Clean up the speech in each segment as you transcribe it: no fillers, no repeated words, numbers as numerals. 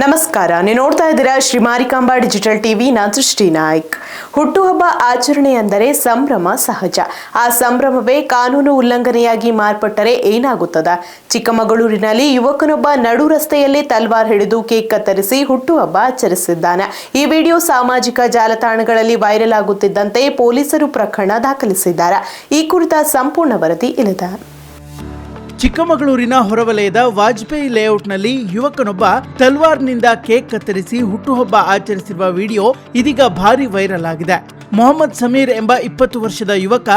ನಮಸ್ಕಾರ, ನೀವು ನೋಡ್ತಾ ಇದ್ದೀರಾ ಶ್ರೀ ಮಾರಿಕಾಂಬಾ ಡಿಜಿಟಲ್ ಟಿವಿ. ನಾನು ಸೃಷ್ಟಿ ನಾಯ್ಕ್. ಹುಟ್ಟುಹಬ್ಬ ಆಚರಣೆ ಅಂದರೆ ಸಂಭ್ರಮ ಸಹಜ. ಆ ಸಂಭ್ರಮವೇ ಕಾನೂನು ಉಲ್ಲಂಘನೆಯಾಗಿ ಮಾರ್ಪಟ್ಟರೆ ಏನಾಗುತ್ತದೆ? ಚಿಕ್ಕಮಗಳೂರಿನಲ್ಲಿ ಯುವಕನೊಬ್ಬ ನಡು ರಸ್ತೆಯಲ್ಲಿ ತಲ್ವಾರ್ ಹಿಡಿದು ಕೇಕ್ ಕತ್ತರಿಸಿ ಹುಟ್ಟುಹಬ್ಬ ಆಚರಿಸಿದ್ದಾನೆ. ಈ ವಿಡಿಯೋ ಸಾಮಾಜಿಕ ಜಾಲತಾಣಗಳಲ್ಲಿ ವೈರಲ್ ಆಗುತ್ತಿದ್ದಂತೆ ಪೊಲೀಸರು ಪ್ರಕರಣ ದಾಖಲಿಸಿದ್ದಾರೆ. ಈ ಕುರಿತ ಸಂಪೂರ್ಣ ವರದಿ ಇಲ್ಲಿದೆ. ಚಿಕ್ಕಮಗಳೂರಿನ ಹೊರವಲಯದ ವಾಜಪೇಯಿ ಲೇಔಟ್ನಲ್ಲಿ ಯುವಕನೊಬ್ಬ ತಲ್ವಾರ್ನಿಂದ ಕೇಕ್ ಕತ್ತರಿಸಿ ಹುಟ್ಟುಹಬ್ಬ ಆಚರಿಸಿರುವ ವಿಡಿಯೋ ಇದೀಗ ಭಾರಿ ವೈರಲ್ ಆಗಿದೆ. ಮೊಹಮ್ಮದ್ ಸಮೀರ್ ಎಂಬ 20 ವರ್ಷದ ಯುವಕ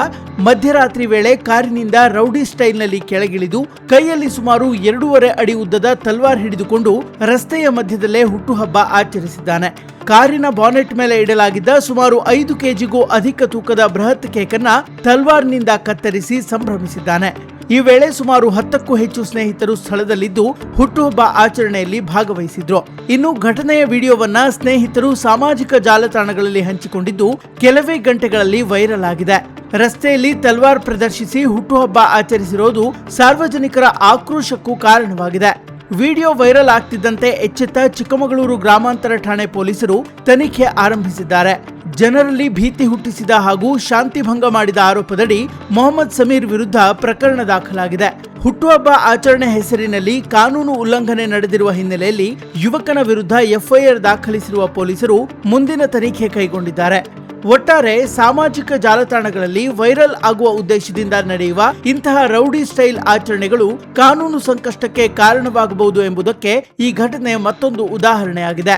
ಮಧ್ಯರಾತ್ರಿ ವೇಳೆ ಕಾರಿನಿಂದ ರೌಡಿ ಸ್ಟೈಲ್ನಲ್ಲಿ ಕೆಳಗಿಳಿದು ಕೈಯಲ್ಲಿ ಸುಮಾರು 2.5 ಅಡಿ ಉದ್ದದ ತಲ್ವಾರ್ ಹಿಡಿದುಕೊಂಡು ರಸ್ತೆಯ ಮಧ್ಯದಲ್ಲೇ ಹುಟ್ಟುಹಬ್ಬ ಆಚರಿಸಿದ್ದಾನೆ. ಕಾರಿನ ಬಾನೆಟ್ ಮೇಲೆ ಇಡಲಾಗಿದ್ದ ಸುಮಾರು 5 ಕೆಜಿಗೂ ಅಧಿಕ ತೂಕದ ಬೃಹತ್ ಕೇಕನ್ನ ತಲ್ವಾರ್ನಿಂದ ಕತ್ತರಿಸಿ ಸಂಭ್ರಮಿಸಿದ್ದಾನೆ. ಈ ವೇಳೆ ಸುಮಾರು 10ಕ್ಕೂ ಹೆಚ್ಚು ಸ್ನೇಹಿತರು ಸ್ಥಳದಲ್ಲಿದ್ದು ಹುಟ್ಟುಹಬ್ಬ ಆಚರಣೆಯಲ್ಲಿ ಭಾಗವಹಿಸಿದ್ರು. ಇನ್ನು ಘಟನೆಯ ವಿಡಿಯೋವನ್ನ ಸ್ನೇಹಿತರು ಸಾಮಾಜಿಕ ಜಾಲತಾಣಗಳಲ್ಲಿ ಹಂಚಿಕೊಂಡಿದ್ದು ಕೆಲವೇ ಗಂಟೆಗಳಲ್ಲಿ ವೈರಲ್ ಆಗಿದೆ. ರಸ್ತೆಯಲ್ಲಿ ತಲ್ವಾರ್ ಪ್ರದರ್ಶಿಸಿ ಹುಟ್ಟುಹಬ್ಬ ಆಚರಿಸಿರೋದು ಸಾರ್ವಜನಿಕರ ಆಕ್ರೋಶಕ್ಕೂ ಕಾರಣವಾಗಿದೆ. ವಿಡಿಯೋ ವೈರಲ್ ಆಗ್ತಿದ್ದಂತೆ ಎಚ್ಚೆತ್ತ ಚಿಕ್ಕಮಗಳೂರು ಗ್ರಾಮಾಂತರ ಠಾಣೆ ಪೊಲೀಸರು ತನಿಖೆ ಆರಂಭಿಸಿದ್ದಾರೆ. ಜನರಲ್ಲಿ ಭೀತಿ ಹುಟ್ಟಿಸಿದ ಹಾಗೂ ಶಾಂತಿ ಭಂಗ ಮಾಡಿದ ಆರೋಪದಡಿ ಮೊಹಮ್ಮದ್ ಸಮೀರ್ ವಿರುದ್ಧ ಪ್ರಕರಣ ದಾಖಲಾಗಿದೆ. ಹುಟ್ಟುಹಬ್ಬ ಆಚರಣೆ ಹೆಸರಿನಲ್ಲಿ ಕಾನೂನು ಉಲ್ಲಂಘನೆ ನಡೆದಿರುವ ಹಿನ್ನೆಲೆಯಲ್ಲಿ ಯುವಕನ ವಿರುದ್ಧ ಎಫ್ಐಆರ್ ದಾಖಲಿಸಿರುವ ಪೊಲೀಸರು ಮುಂದಿನ ತನಿಖೆ ಕೈಗೊಂಡಿದ್ದಾರೆ. ಒಟ್ಟಾರೆ ಸಾಮಾಜಿಕ ಜಾಲತಾಣಗಳಲ್ಲಿ ವೈರಲ್ ಆಗುವ ಉದ್ದೇಶದಿಂದ ನಡೆಯುವ ಇಂತಹ ರೌಡಿ ಸ್ಟೈಲ್ ಆಚರಣೆಗಳು ಕಾನೂನು ಸಂಕಷ್ಟಕ್ಕೆ ಕಾರಣವಾಗಬಹುದು ಎಂಬುದಕ್ಕೆ ಈ ಘಟನೆ ಮತ್ತೊಂದು ಉದಾಹರಣೆಯಾಗಿದೆ.